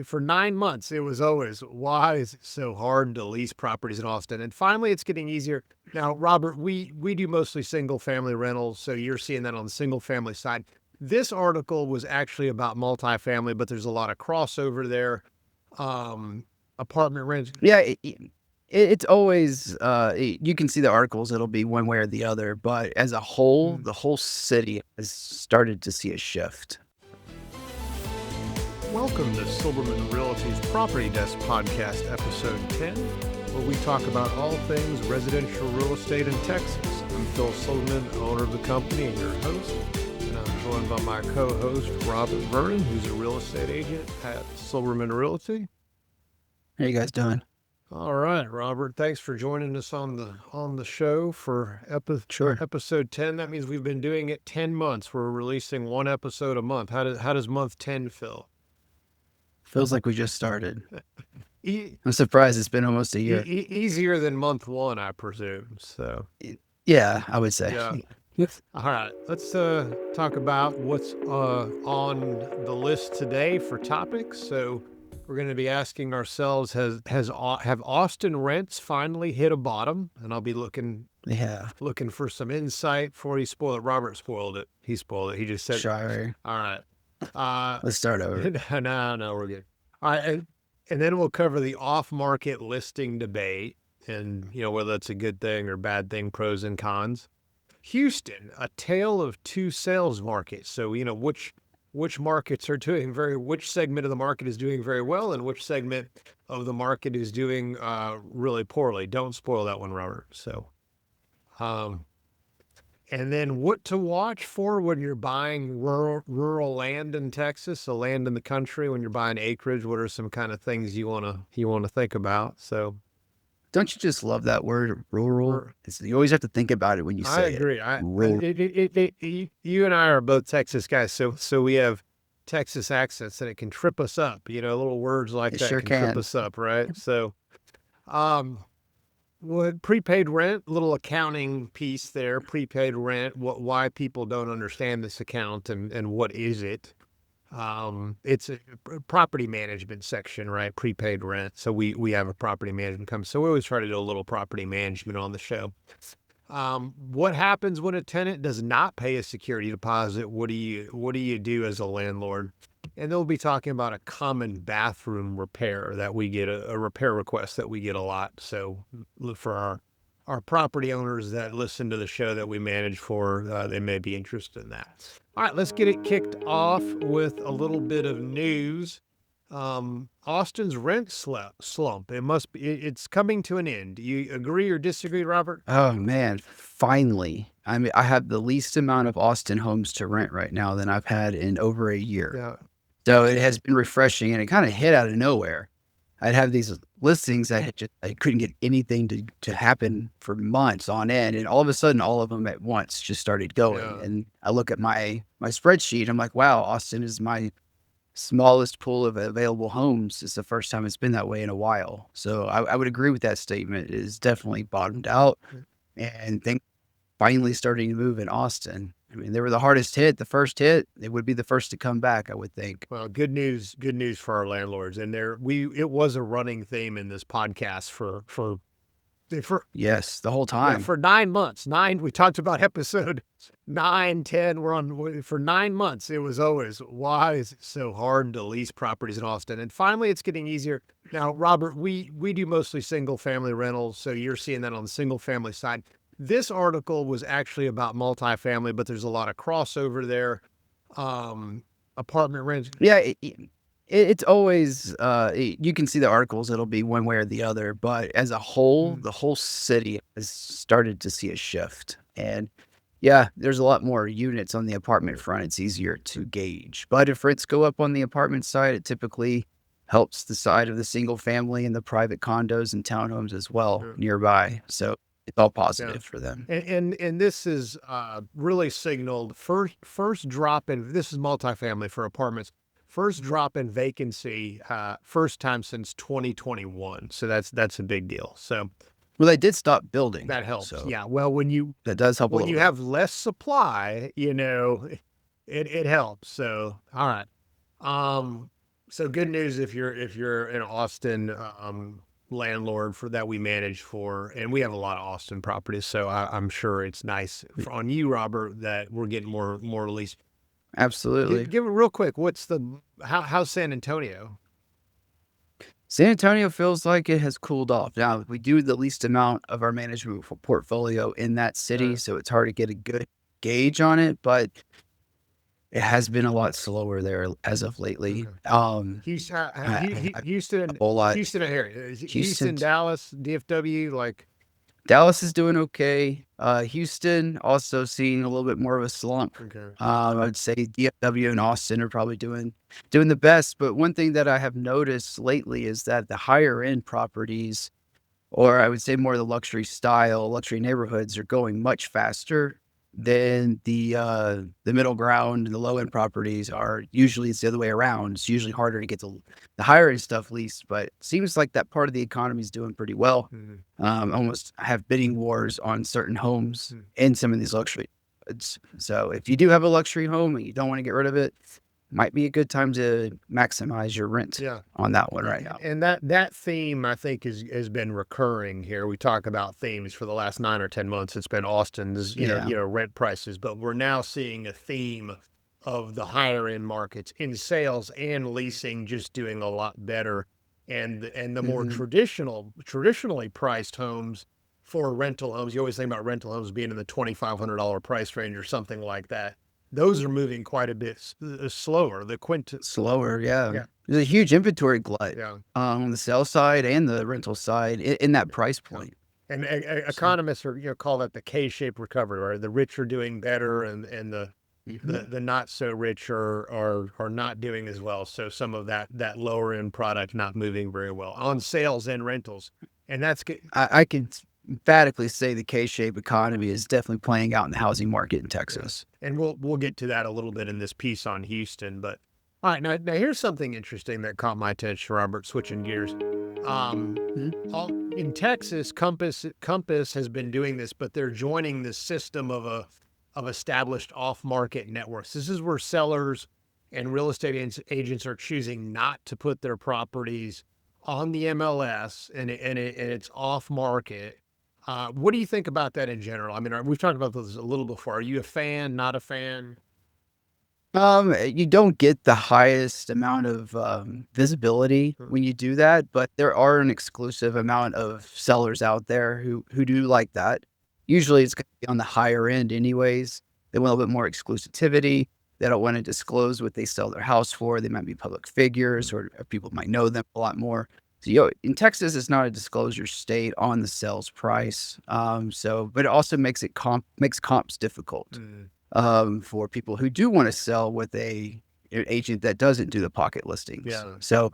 For 9 months, it was always, why is it so hard to lease properties in Austin? And finally, it's getting easier. Now, Robert, we do mostly single family rentals, so you're seeing that on the single family side. This article was actually about multifamily, but there's a lot of crossover there. Apartment rents. Yeah, it's always you can see the articles, it'll be one way or the other, but as a whole, the whole city has started to see a shift. Welcome to Silberman Realty's Property Desk Podcast, Episode 10, where we talk about all things residential real estate in Texas. I'm Phil Silberman, owner of the company and your host, and I'm joined by my co-host, Robert Vernon, who's a real estate agent at Silberman Realty. How you guys doing? All right, Robert, thanks for joining us on the show for episode 10. That means we've been doing it 10 months. We're releasing one episode a month. How does month 10 feel? Feels like we just started. I'm surprised it's been almost a year. Easier than month one, I presume. So, yeah, I would say. Yeah. All right, let's talk about what's on the list today for topics. So, we're going to be asking ourselves: have Austin rents finally hit a bottom? And I'll be looking for some insight before you spoil it. Robert spoiled it. He spoiled it. He just said, "Sorry." All right. Let's start over. No, we're good. All right, and then we'll cover the off-market listing debate and, whether that's a good thing or bad thing, pros and cons. Houston, a tale of two sales markets. So, which markets are which segment of the market is doing very well and which segment of the market is doing really poorly. Don't spoil that one, Robert. So, and then what to watch for when you're buying rural land in Texas, so land in the country, when you're buying acreage. What are some kind of things you want to think about? So, don't you just love that word, rural? You always have to think about it when you say it. I agree. You and I are both Texas guys, so we have Texas accents, and it can trip us up. Little words like that sure can trip us up, right? So, what prepaid rent, little accounting piece there, prepaid rent, why people don't understand this account and what is it? It's a property management section, right? Prepaid rent. So we have a property management company. So we always try to do a little property management on the show. What happens when a tenant does not pay a security deposit? What do you do as a landlord? And they'll be talking about a common bathroom repair that we get, a repair request that we get a lot. So look for our property owners that listen to the show that we manage for, they may be interested in that. All right, let's get it kicked off with a little bit of news. Austin's rent slump. It's coming to an end. Do you agree or disagree, Robert? Oh man, finally. I mean, I have the least amount of Austin homes to rent right now than I've had in over a year. Yeah. So it has been refreshing, and it kind of hit out of nowhere. I'd have these listings that I couldn't get anything to happen for months on end, and all of a sudden, all of them at once just started going. Yeah. And I look at my spreadsheet, I'm like, wow, Austin is my smallest pool of available homes. It's the first time it's been that way in a while. So I would agree with that statement. It is definitely bottomed out, and things finally starting to move in Austin. I mean, they were the hardest hit. The first hit, it would be the first to come back, I would think. Well, good news for our landlords. And it was a running theme in this podcast for yes, the whole time. Yeah, for 9 months. We talked about episode 9, 10. For 9 months, it was always, why is it so hard to lease properties in Austin? And finally, it's getting easier. Now, Robert, we do mostly single family rentals, so you're seeing that on the single family side. This article was actually about multifamily, but there's a lot of crossover there. Apartment rents. Yeah, it's always, you can see the articles, it'll be one way or the other, but as a whole, the whole city has started to see a shift. And yeah, there's a lot more units on the apartment front. It's easier to gauge. But if rents go up on the apartment side, it typically helps the side of the single family and the private condos and townhomes as well nearby. So it's all positive for them. And this is really signaled first drop in, this is multifamily for apartments, first drop in vacancy, first time since 2021. So that's a big deal. So, well, they did stop building. That helps. So yeah. Well, that does help. When you have less supply, it helps. So, all right. So good news if you're an Austin landlord for that we manage for, and we have a lot of Austin properties, so I'm sure it's nice on you, Robert, that we're getting more lease. Absolutely. Give it real quick. How's San Antonio? San Antonio feels like it has cooled off. Now, we do the least amount of our management portfolio in that city, so it's hard to get a good gauge on it, but it has been a lot slower there as of lately. Houston, A Houston, whole lot. Houston area, Houston, Houston, Dallas, DFW, like. Dallas is doing okay. Houston also seeing a little bit more of a slump. Okay. I'd say DFW and Austin are probably doing the best. But one thing that I have noticed lately is that the higher end properties, or I would say more the luxury style, luxury neighborhoods, are going much faster than the middle ground and the low end properties are. Usually it's the other way around. It's usually harder to get the higher end stuff leased, but it seems like that part of the economy is doing pretty well. Almost have bidding wars on certain homes in some of these luxury neighborhoods. So if you do have a luxury home and you don't want to get rid of it, might be a good time to maximize your rent on that one right now. And that theme, I think, has been recurring here. We talk about themes for the last 9 or 10 months. It's been Austin's, rent prices, but we're now seeing a theme of the higher end markets in sales and leasing just doing a lot better. And the more traditionally priced homes for rental homes, you always think about rental homes being in the $2,500 price range or something like that. Those are moving quite a bit slower. Slower, yeah. There's a huge inventory glut on the sales side and the rental side in that price point. And economists are call that the K-shaped recovery, right? The rich are doing better, and the not so rich are not doing as well. So some of that lower end product not moving very well on sales and rentals, and that's good. I can emphatically say the K-shaped economy is definitely playing out in the housing market in Texas. And we'll get to that a little bit in this piece on Houston. But all right, now here's something interesting that caught my attention, Robert, switching gears. In Texas, Compass has been doing this, but they're joining the system of established off-market networks. This is where sellers and real estate agents are choosing not to put their properties on the MLS, and it's off-market. What do you think about that in general? I mean, we've talked about this a little before. Are you a fan, not a fan? You don't get the highest amount of visibility when you do that, but there are an exclusive amount of sellers out there who do like that. Usually it's going to be on the higher end anyways. They want a little bit more exclusivity. They don't want to disclose what they sell their house for. They might be public figures or people might know them a lot more. So in Texas, it's not a disclosure state on the sales price. But it also makes comps difficult for people who do want to sell with an agent that doesn't do the pocket listings. So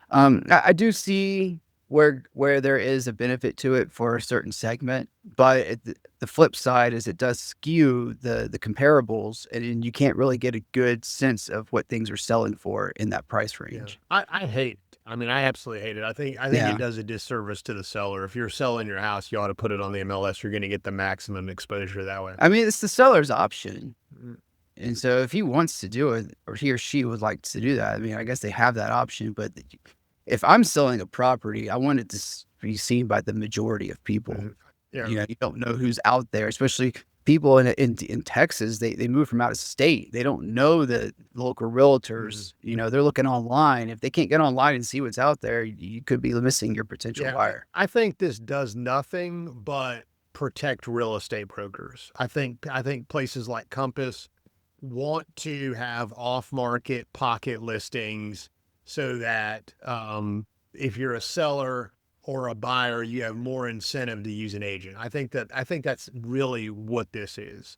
I do see where there is a benefit to it for a certain segment, but the flip side is it does skew the comparables, and you can't really get a good sense of what things are selling for in that price range. I hate it. I mean, I absolutely hate it. I think it does a disservice to the seller. If you're selling your house, you ought to put it on the MLS. You're going to get the maximum exposure that way. I mean, it's the seller's option. And so if he wants to do it, or he or she would like to do that, I mean, I guess they have that option. But if I'm selling a property, I want it to be seen by the majority of people. You don't know who's out there, especially people in Texas. They move from out of state. They don't know the local realtors. They're looking online. If they can't get online and see what's out there, you could be missing your potential buyer. I think this does nothing but protect real estate brokers. I think places like Compass want to have off-market pocket listings so that if you're a seller or a buyer, you have more incentive to use an agent. I think that's really what this is.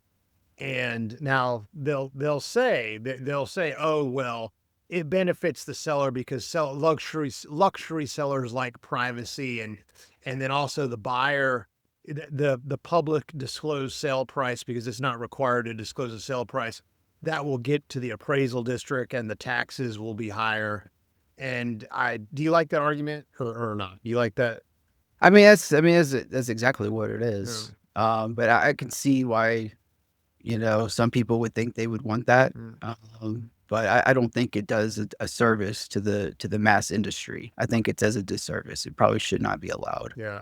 And now they'll say, oh well, it benefits the seller because luxury sellers like privacy, and then also the buyer, the public disclosed sale price, because it's not required to disclose a sale price, that will get to the appraisal district and the taxes will be higher. And do you like that argument or not? Do you like that? I mean, that's exactly what it is. But I can see why, some people would think they would want that. but I don't think it does a service to the mass industry. I think it does a disservice. It probably should not be allowed. Yeah,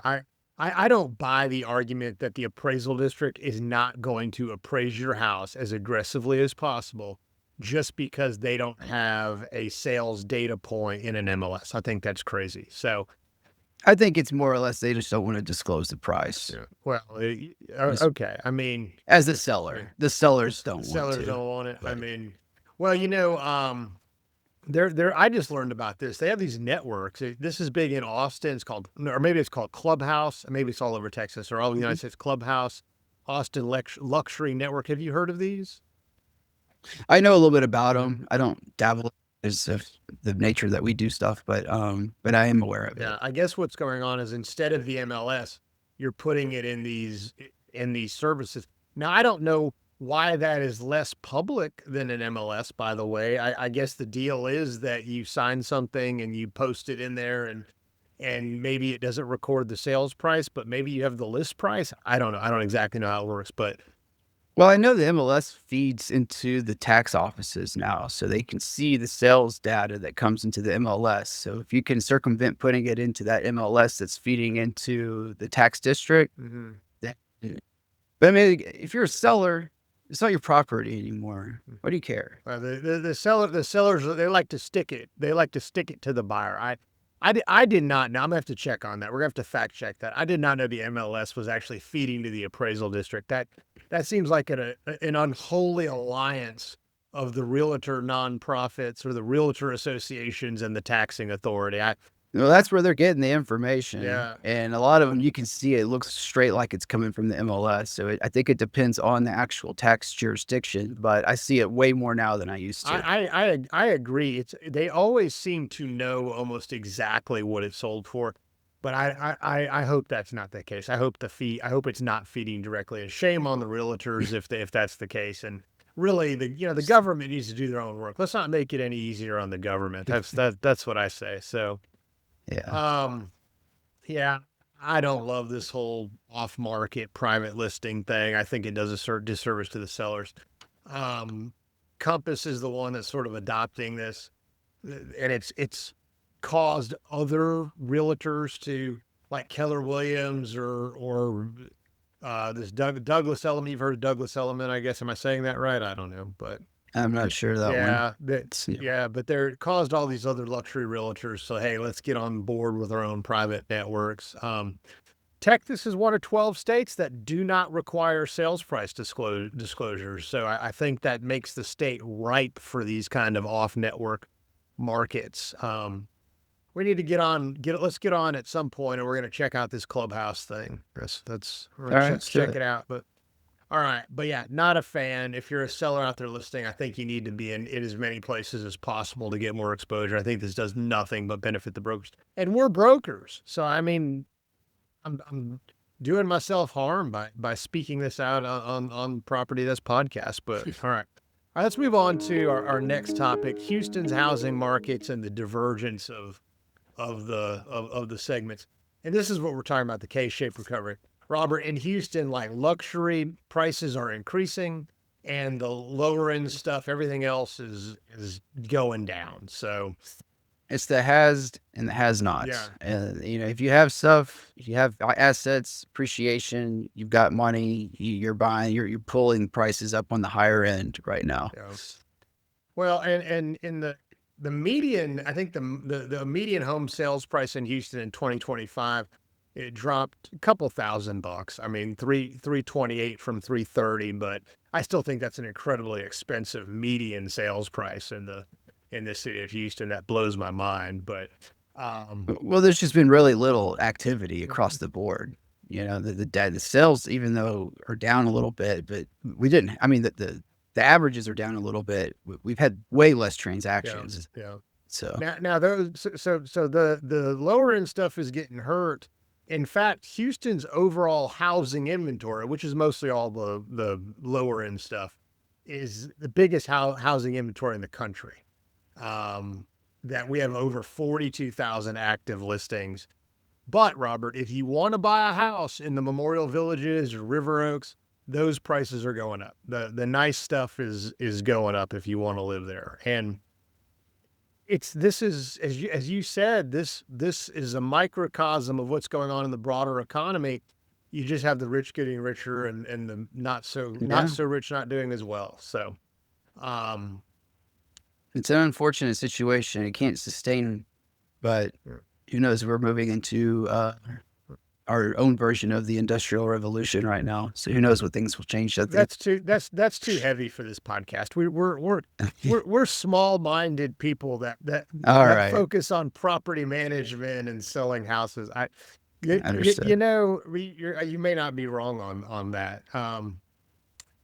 I don't buy the argument that the appraisal district is not going to appraise your house as aggressively as possible just because they don't have a sales data point in an MLS. I think that's crazy. So, I think it's more or less they just don't want to disclose the price. yeah, well, Just okay. I mean, as the yeah, seller, the sellers the don't want sellers to. don't want it. I But mean, well, I just learned about this. They have these networks. This is big in Austin. It's called, or maybe it's called Clubhouse. Maybe it's all over Texas or all the United Mhm. States. Clubhouse, Austin Luxury Network. Have you heard of these? I know a little bit about them. I don't dabble as of the nature that we do stuff, but I am aware of Yeah, it. I guess what's going on is instead of the MLS, you're putting it in these services. Now, I don't know why that is less public than an MLS, by the way. I guess the deal is that you sign something and you post it in there and maybe it doesn't record the sales price, but maybe you have the list price. I don't know. I don't exactly know how it works, but Well, I know the MLS feeds into the tax offices now, so they can see the sales data that comes into the MLS. So if you can circumvent putting it into that MLS that's feeding into the tax district, mhm. then but I mean, if you're a seller, it's not your property anymore. What do you care? The sellers, they like to stick it. They like to stick it to the buyer. I did not know. I'm gonna have to check on that. We're gonna have to fact check that. I did not know the MLS was actually feeding to the appraisal district. That seems like an unholy alliance of the realtor nonprofits or the realtor associations and the taxing authority. Well, that's where they're getting the information, Yeah, and a lot of them you can see it looks straight like it's coming from the MLS. So I think it depends on the actual tax jurisdiction, but I see it way more now than I used to. I agree. They always seem to know almost exactly what it's sold for, but I hope that's not the case. I hope it's not feeding directly. And shame on the realtors if that's the case. And really, the government needs to do their own work. Let's not make it any easier on the government. That's what I say. So, Yeah. um, yeah, I don't love this whole off market private listing thing. I think it does a disservice to the sellers. Um, Compass is the one that's sort of adopting this, and it's caused other realtors to like Keller Williams or this Douglas Elliman. You've heard of Douglas Elliman, I guess. Am I saying that right? I don't know, but I'm not sure of that one. yeah, Yeah. yeah, but they're caused all these other luxury realtors. So hey, let's get on board with our own private networks. Texas is one of 12 states that do not require sales price disclosures. So I think that makes the state ripe for these kind of off network markets. We need to let's get on at some point and we're going to check out this Clubhouse thing. We're All going to right, check, let's do check it. it out. But all right. But yeah, not a fan. If you're a seller out there listening, I think you need to be in as many places as possible to get more exposure. I think this does nothing but benefit the brokers. And we're brokers. So, I mean, I'm doing myself harm by speaking this out on property that's podcast. But all right. All right, let's move on to our next topic: Houston's housing markets and the divergence of the segments. And this is what we're talking about: the K-shaped recovery. Robert, in Houston, like luxury prices are increasing, and the lower end stuff, everything else is going down. So It's the has and the has yeah, nots. If you have stuff, if you have assets, appreciation, you've got money, you're buying, you're pulling prices up on the higher end right now. yeah. Well, and in the median, I think the median home sales price in Houston in 2025, it dropped a couple $1,000. I mean, 328 from 330, but I still think that's an incredibly expensive median sales price in the city of Houston. That blows my mind. But Well, there's just been really little activity across the board. The sales, even though are down a little bit, but we didn't. I mean, the averages are down a little bit. We've had way less yeah, transactions. yeah. So Now those so the lower end stuff is getting hurt. In fact, Houston's overall housing inventory, which is mostly all the lower end stuff, is the biggest housing inventory in the country. That we have over 42,000 active listings. But Robert, if you want to buy a house in the Memorial Villages or River Oaks, those prices are going up. The nice stuff is going up if you want to live there. And this is, as you said, this is a microcosm of what's going on in the broader economy. You just have the rich getting richer and the not so rich not doing as well. So it's an unfortunate situation. It can't sustain, but who knows? We're moving into our own version of the Industrial Revolution right now. So who knows what things will change? That's too heavy for this podcast. We're small-minded people that focus on property management and selling houses. You know, you may not be wrong on that.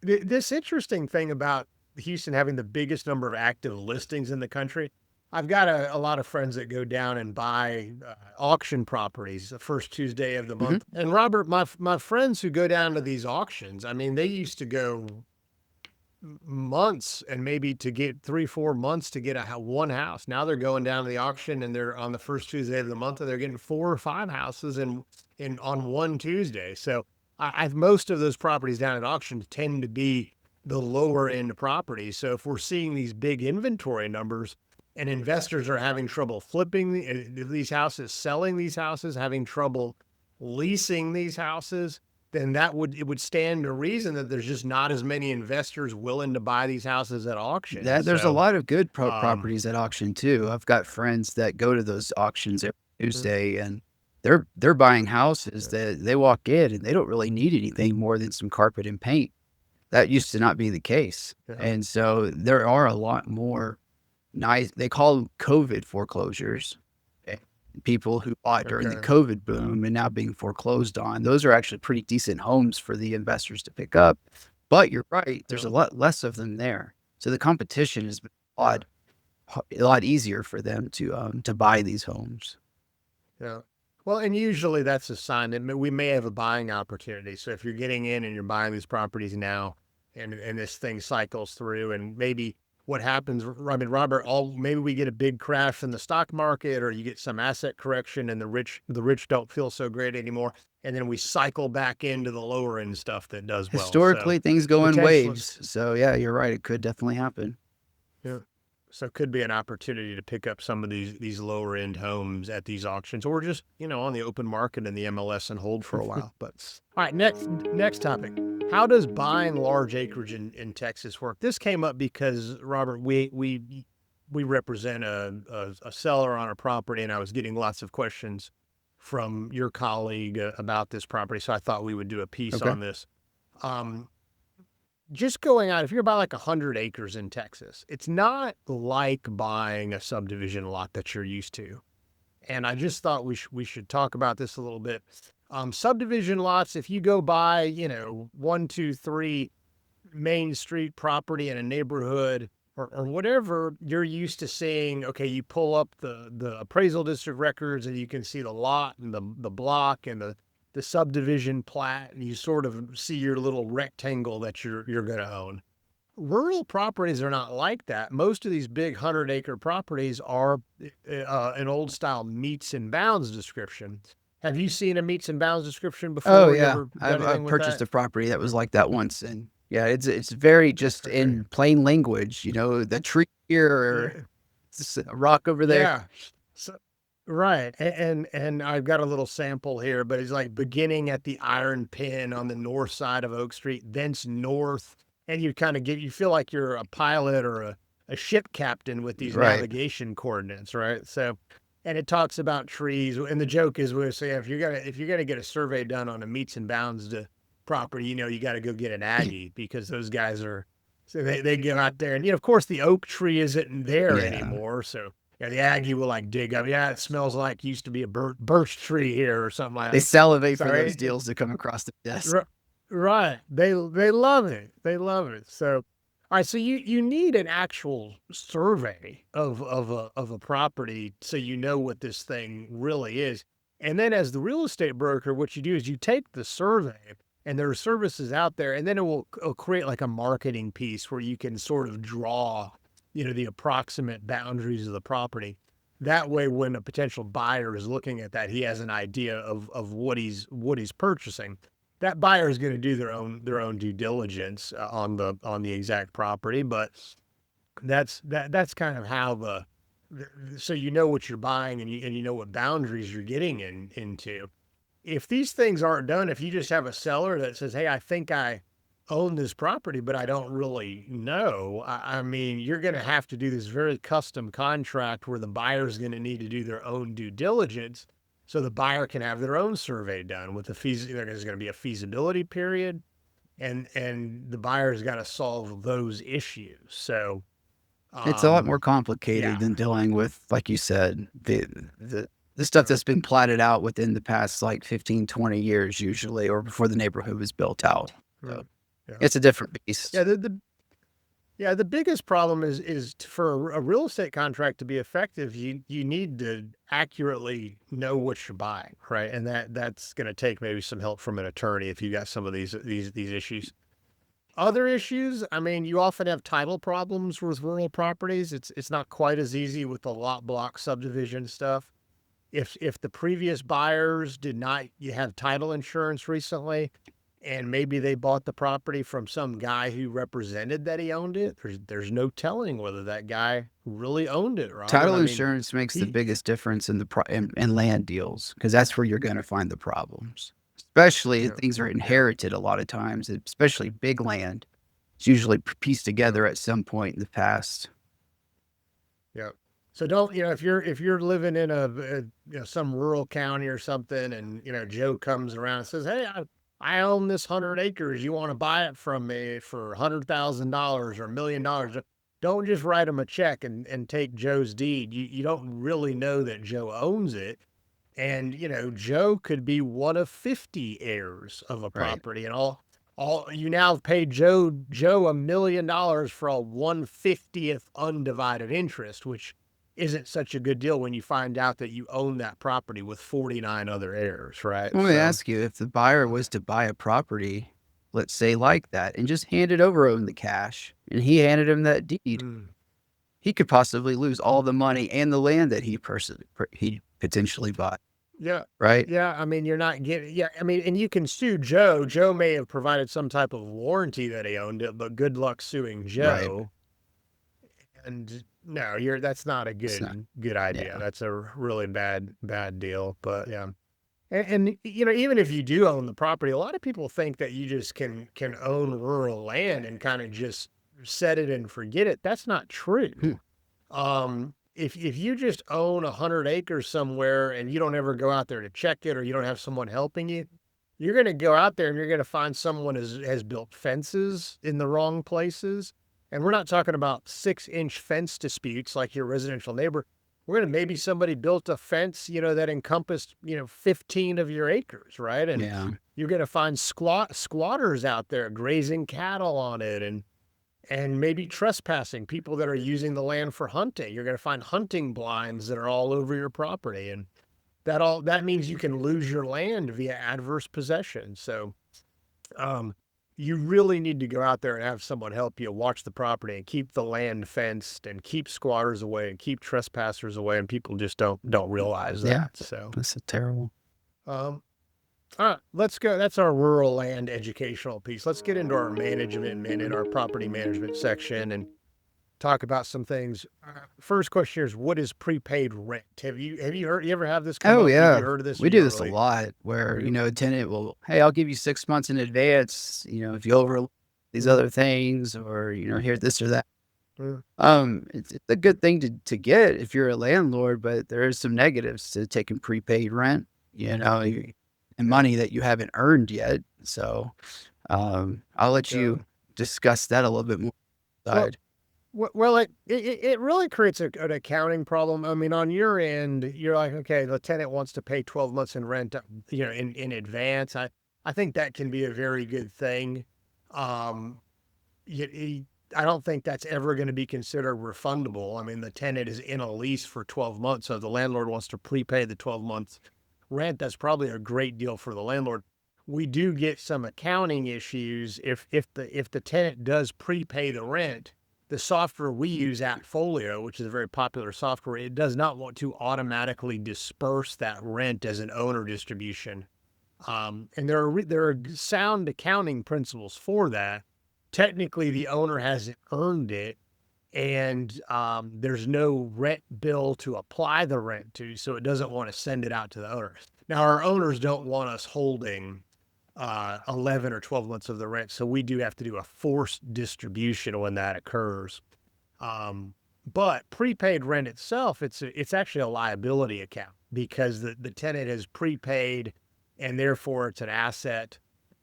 This interesting thing about Houston having the biggest number of active listings in the country. I've got a lot of friends that go down and buy auction properties the first Tuesday of the month. And Robert, my friends who go down to these auctions, I mean, they used to go months and maybe to get 3-4 months to get one house. Now they're going down to the auction and they're on the first Tuesday of the month and they're getting 4 or 5 houses on one Tuesday. So most of those properties down at auction tend to be the lower end properties. So if we're seeing these big inventory numbers and investors are having trouble flipping these houses, selling these houses, having trouble leasing these houses, then it would stand to reason that there's just not as many investors willing to buy these houses at auction. There's a lot of good properties at auction too. I've got friends that go to those auctions every Tuesday, and they're buying houses that they walk in and they don't really need anything more than some carpet and paint. That used to not be the case, and so there are a lot more nice. They call them COVID foreclosures. People who bought during the COVID boom and now being foreclosed on. Those are actually pretty decent homes for the investors to pick up. But you're right, there's a lot less of them there. So the competition has been a lot easier for them to buy these homes. Yeah. Well, and usually that's a sign that we may have a buying opportunity. So if you're getting in and you're buying these properties now and this thing cycles through and maybe what happens, I mean, Robert, maybe we get a big crash in the stock market or you get some asset correction and the rich don't feel so great anymore. And then we cycle back into the lower end stuff that does well. Historically, things go in waves. So yeah, you're right. It could definitely happen. Yeah. So it could be an opportunity to pick up some of these lower end homes at these auctions or just, on the open market in the MLS and hold for a while. But all right, next topic. How does buying large acreage in Texas work? This came up because, Robert, we represent a seller on a property, and I was getting lots of questions from your colleague about this property, so I thought we would do a piece on this. Just going out, if you're buying like 100 acres in Texas, it's not like buying a subdivision lot that you're used to. And I just thought we should talk about this a little bit. Subdivision lots, if you go buy, 1, 2, 3 Main Street property in a neighborhood or whatever, you're used to seeing, okay, you pull up the appraisal district records and you can see the lot and the block and the subdivision plat, and you sort of see your little rectangle that you're going to own. Rural properties are not like that. Most of these big 100-acre properties are an old style meets and bounds description. Have you seen a meets and bounds description before? Oh yeah, I've purchased a property that was like that once, and yeah, it's very just in plain language. The tree here, a rock over there. Yeah. So, right. And I've got a little sample here, but it's like beginning at the iron pin on the north side of Oak Street, thence north. And you kind of you feel like you're a pilot or a ship captain with these navigation coordinates, right? So, and it talks about trees. And the joke is we say, if you're gonna get a survey done on a meets and bounds property, you got to go get an Aggie because those guys they go out there and, of course the oak tree isn't there anymore. So the Aggie will dig up. Yeah, it smells like used to be a birch tree here or something like that. They salivate for those deals to come across the desk. Right. They love it. They love it. So, all right. So you need an actual survey of a property so you know what this thing really is. And then as the real estate broker, what you do is you take the survey, and there are services out there, and then it'll create like a marketing piece where you can sort of draw, the approximate boundaries of the property. That way, when a potential buyer is looking at that, he has an idea of what he's purchasing. that buyer is going to do their own due diligence on the exact property, but that's kind of how so you know what you're buying, and you know what boundaries you're getting into. If these things aren't done, if you just have a seller that says, "Hey, I think I own this property, but I don't really know," I mean, you're going to have to do this very custom contract where the buyer is going to need to do their own due diligence, so the buyer can have their own survey done with the fees. There's going to be a feasibility period, and the buyer's got to solve those issues. So, It's a lot more yeah, complicated than dealing with, like you said, the stuff that's been platted out within the past like 15, 20 years usually, or before the neighborhood was built out. right, So yeah, it's a different yeah. beast. The biggest problem is for a real estate contract to be effective, you need to accurately know what you're buying, right? And that's going to take maybe some help from an attorney if you got some of these issues. Other issues, I mean, you often have title problems with rural properties. It's not quite as easy with the lot block subdivision stuff. If the previous buyers did not you have title insurance recently, and maybe they bought the property from some guy who represented that he owned it, there's no telling whether that guy really owned it, Robert. Title I mean, insurance makes the he biggest difference in in land deals because that's where you're going to find the problems, especially if yeah, things are yeah, inherited a lot of times, especially big land. It's usually pieced yeah, together at some point in the past. yeah. So don't, if you're living in some rural county or something, and Joe comes around and says, "Hey, I own this 100 acres. You want to buy it from me for $100,000 or $1 million?" Don't just write him a check and take Joe's deed. You don't really know that Joe owns it, and Joe could be one of 50 heirs of a Right. property, and all you now have paid Joe $1 million for a 1/50th undivided interest, which isn't such a good deal when you find out that you own that property with 49 other heirs, right? Let me So, ask you, if the buyer was to buy a property, let's say like that, and just hand it over him the cash, and he handed him that deed, mm, he could possibly lose all the money and the land that he potentially bought, yeah. right? Yeah, I mean, you're not getting, yeah, I mean, and you can sue Joe. Joe may have provided some type of warranty that he owned it, but good luck suing Right. Joe. And no, that's not a It's not. good idea. Yeah. That's a really bad deal. But yeah. And even if you do own the property, a lot of people think that you just can own rural land and kind of just set it and forget it. That's not true. Hmm. If you just own 100 acres somewhere and you don't ever go out there to check it, or you don't have someone helping you, you're going to go out there and you're going to find someone has built fences in the wrong places. And we're not talking about 6-inch fence disputes like your residential neighbor. We're going to, maybe somebody built a fence, that encompassed, 15 of your acres, right? And Yeah. you're going to find squatters out there grazing cattle on it, and maybe trespassing, people that are using the land for hunting. You're going to find hunting blinds that are all over your property. And that means you can lose your land via adverse possession. So, um, you really need to go out there and have someone help you watch the property and keep the land fenced and keep squatters away and keep trespassers away. And people just don't realize Yeah. that. So, That's a terrible. um, all right, let's go. That's our rural land educational piece. Let's get into our management minute, our property management section, and talk about some things. First question here is, what is prepaid rent? Have you heard? You ever have this come Oh, up? Have yeah. you heard of this, or We you do don't this a really? lot where, Yeah. a tenant will, hey, I'll give you 6 months in advance, if you over these Mm, other things or, here, this or that. mm, It's a good thing to get if you're a landlord, but there is some negatives to taking prepaid rent, and yeah. money that you haven't earned yet. So, I'll let Yeah. you discuss that a little bit more Well, side. well, it really creates an accounting problem. I mean, on your end, you're like, okay, the tenant wants to pay 12 months in rent, in advance. I think that can be a very good thing. Um, y- y- I don't think that's ever going to be considered refundable. I mean, the tenant is in a lease for 12 months. So if the landlord wants to prepay the 12 months rent, that's probably a great deal for the landlord. We do get some accounting issues if the tenant does prepay the rent. The software we use, Appfolio, which is a very popular software, it does not want to automatically disperse that rent as an owner distribution And there are sound accounting principles for that. Technically, the owner hasn't earned it, and there's no rent bill to apply the rent to, so it doesn't want to send it out to the owner. Now, our owners don't want us holding 11 or 12 months of the rent, so we do have to do a forced distribution when that occurs. But prepaid rent itself, it's actually a liability account because the tenant has prepaid, and therefore it's an asset.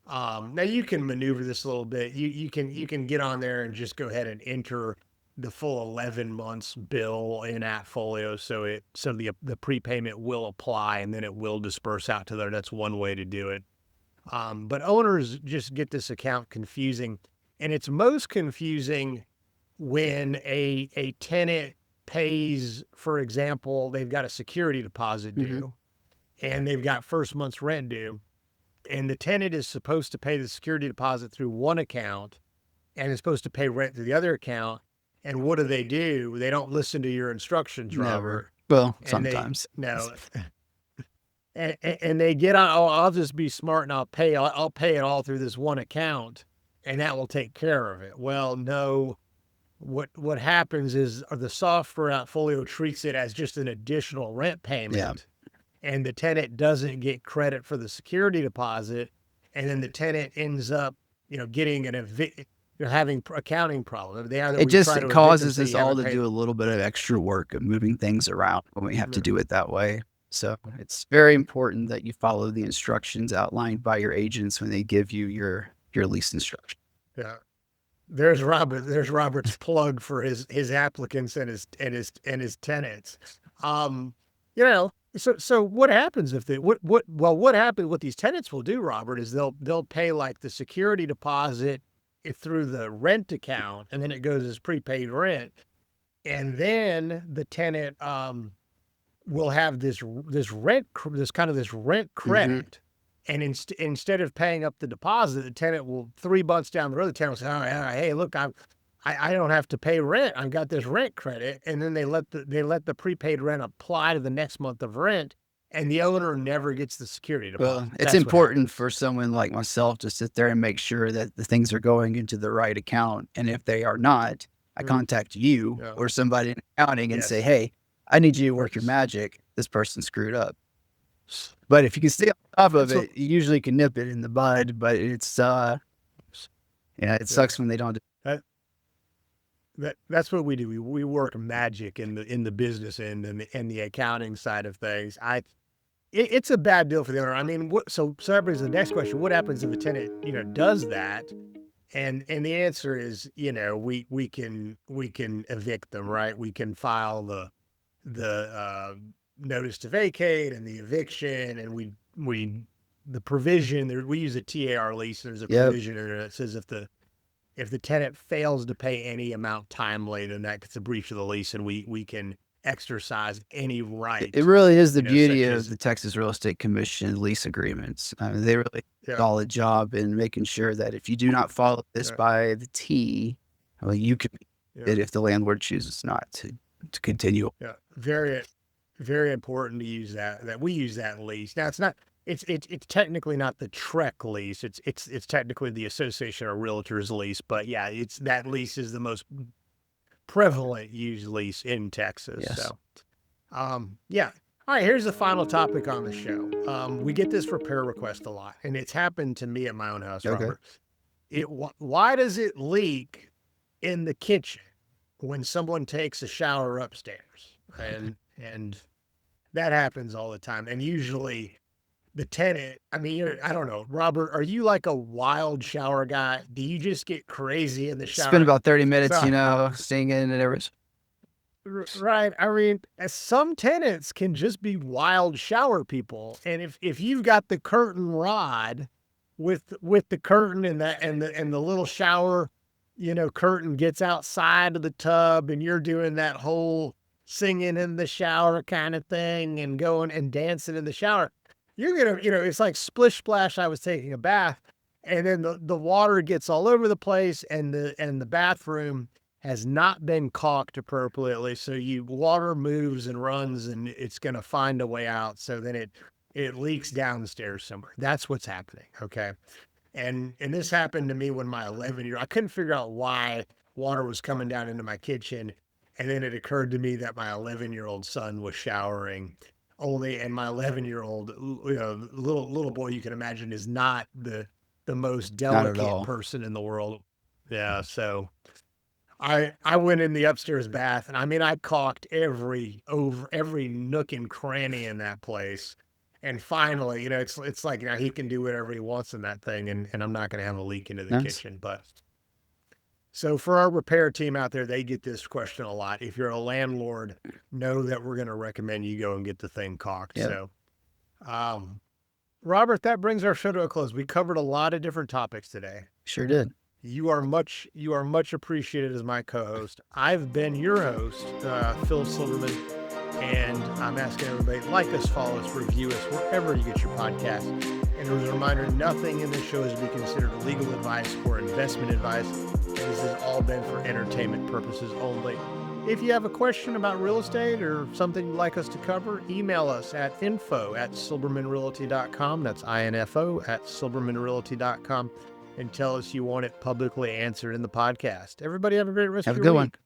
Now you can maneuver this a little bit. You can get on there and just go ahead and enter the full 11 months bill in Appfolio, so the prepayment will apply and then it will disperse out to there. That's one way to do it. But owners just get this account confusing, and it's most confusing when a tenant pays, for example, they've got a security deposit due and they've got first month's rent due, and the tenant is supposed to pay the security deposit through one account and is supposed to pay rent through the other account. And what do? They don't listen to your instructions, Robert. Never. Well, And sometimes. No. And they get on, oh, I'll just be smart and I'll pay it all through this one account and that will take care of it. Well, no. What happens is the software Appfolio treats it as just an additional rent payment, and the tenant doesn't get credit for the security deposit, and then the tenant ends up, getting having accounting problems. It causes us all to do a little bit of extra work of moving things around when we have to do it that way. So it's very important that you follow the instructions outlined by your agents when they give you your lease instruction. Yeah. There's Robert's plug for his applicants and his tenants. So what happens if what these tenants will do, Robert, is they'll pay like the security deposit through the rent account, and then it goes as prepaid rent, and then the tenant will have this rent credit. And instead of paying up the deposit, the tenant will 3 months down the road, the tenant will say, "Oh, hey, look, I don't have to pay rent. I've got this rent credit." And then they let the prepaid rent apply to the next month of rent, and the owner never gets the security deposit. Well, it's important for someone like myself to sit there and make sure that the things are going into the right account. And if they are not, I contact you or somebody in accounting and say, "Hey, I need you to work your magic. This person screwed up." But if you can stay on top of it, you usually can nip it in the bud. But it's it sucks when they don't do that's what we do. We work magic in the business end and the accounting side of things. It's a bad deal for the owner. I mean, so that brings the next question: what happens if the tenant does that? And the answer is, we can evict them, right? We can file the notice to vacate and the eviction, and the provision, we use a TAR lease. There's a provision in there that says if the tenant fails to pay any amount timely, then that's a breach of the lease, and we can exercise any right. It really is the beauty of the Texas Real Estate Commission lease agreements. I mean, they really do a solid job in making sure that if you do not follow this by the T, well, you can be it if the landlord chooses not to continue. Yeah, very, very important to use that we use that lease. Now it's technically not the TREC lease. It's technically the Association of Realtors lease, but yeah, that lease is the most prevalent used lease in Texas. Yes. So, All right, here's the final topic on the show. We get this repair request a lot, and it's happened to me at my own house, Robert. Why does it leak in the kitchen when someone takes a shower upstairs? And that happens all the time. And usually the tenant, I don't know, Robert, are you like a wild shower guy? Do you just get crazy in the shower? Spend about 30 minutes, singing and everything. Right. I mean, some tenants can just be wild shower people. And if you've got the curtain rod with the curtain and the little shower, curtain gets outside of the tub, and you're doing that whole singing in the shower kind of thing and going and dancing in the shower, you're going to, it's like splish splash. I was taking a bath, and then the water gets all over the place, and the bathroom has not been caulked appropriately. So water moves and runs, and it's going to find a way out. So then it leaks downstairs somewhere. That's what's happening. Okay. And this happened to me when my 11-year, I couldn't figure out why water was coming down into my kitchen. And then it occurred to me that my 11-year-old son was showering only, and my 11-year-old, little boy, you can imagine, is not the most Not at delicate all. person in the world. Yeah. So I went in the upstairs bath, and I mean, I caulked every nook and cranny in that place. And finally, it's like, he can do whatever he wants in that thing, and I'm not going to have a leak into the Nice. kitchen. But so for our repair team out there, they get this question a lot. If you're a landlord, know that we're going to recommend you go and get the thing caulked. Yep. So, Robert, that brings our show to a close. We covered a lot of different topics today. Sure did. You are much appreciated as my co-host. I've been your host, Phil Silberman, and I'm asking everybody, like us, follow us, review us, wherever you get your podcast. And as a reminder, nothing in this show is to be considered legal advice or investment advice. This has all been for entertainment purposes only. If you have a question about real estate or something you'd like us to cover, email us at info@silbermanrealty.com. That's info@silbermanrealty.com. And tell us you want it publicly answered in the podcast. Everybody have a great rest Have of a your good week. one.